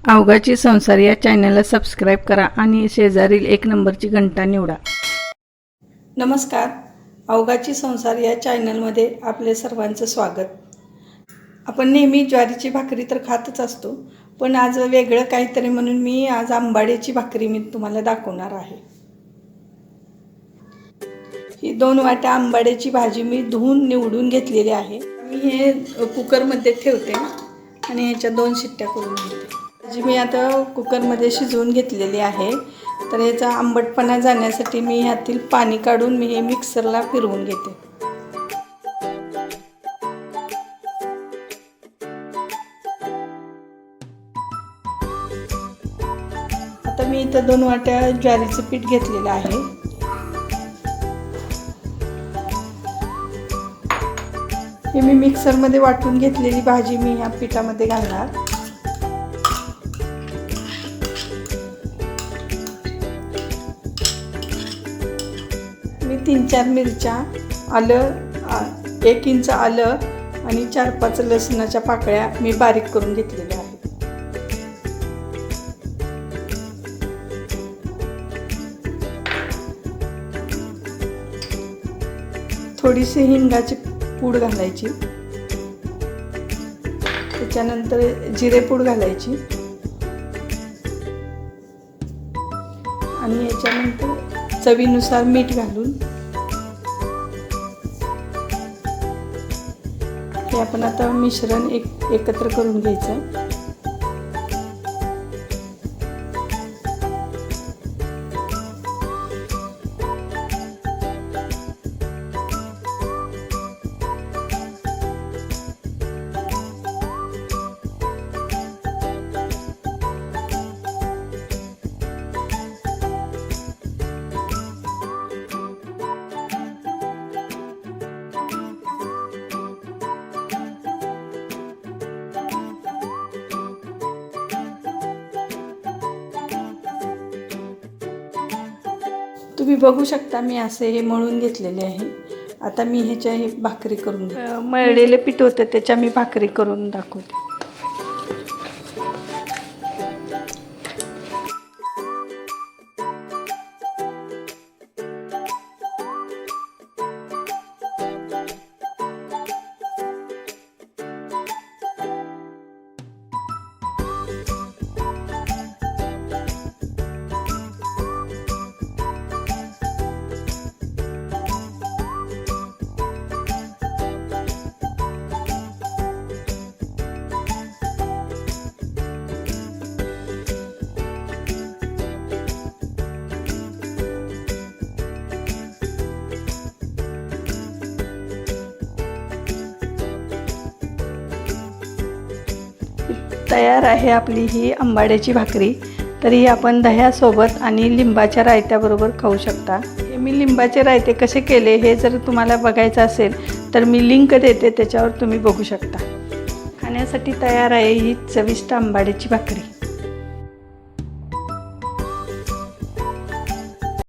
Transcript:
अवघाची संसार या चॅनलला सबस्क्राइब करा आणि शेजारील एक नंबरची घंटा निवडा। नमस्कार, अवघाची संसार या चॅनलमध्ये आपले सर्वांचं स्वागत। आपण नेहमी ज्वारीची भाकरी तर खातच असतो, पण आज वेगळं काहीतरी म्हणून मी आज आंबाडीची भाकरी मी तुम्हाला दाखवणार आहे। ही 2 वाट्या आंबाड्याची भाजी मी धुवून निवडून घेतलेली आहे। मी हे कुकरमध्ये ठेवते आणि ह्याच्या 2 शिट्ट्या करून घेते। भाजी मी आता कुकरमध्ये शिजवून घेतलेली आहे। तर याचा आंबटपणा जाण्यासाठी मी ह्यातील पाणी काढून मी हे मिक्सरला फिरवून घेते। आता मी इथं 2 वाट्या ज्वारीचं पीठ घेतलेलं आहे। हे मी मिक्सरमध्ये वाटून घेतलेली भाजी मी ह्या पिठामध्ये घालणार। मी 3-4 मिरच्या, आलं, 1 इंच आलं आणि 4-5 लसणाच्या पाकळ्या मी बारीक करून घेतलेल्या आहेत। थोडीशी हिंगाची पूड घालायची, त्याच्यानंतर जिरे पूड घालायची आणि याच्यानंतर चवीनुसार मीठ घालून हे आपण आता मिश्रण एकत्र करून घ्यायचं। तुम्ही बघू शकता मी असे हे मळून घेतलेले आहे। आता मी ह्याच्या हे भाकरी करून मळलेले पीठ होतं त्याच्या मी भाकरी करून दाखवते। तयार आहे आपली ही आंबाड्याची भाकरी। तरी आपण दह्यासोबत आणि लिंबाच्या रायत्याबरोबर खाऊ शकता। हे मी लिंबाचे रायते कसे केले हे जर तुम्हाला बघायचं असेल तर मी लिंक देते, त्याच्यावर तुम्ही बघू शकता। खाण्यासाठी तयार आहे ही चविष्ट आंबाड्याची भाकरी।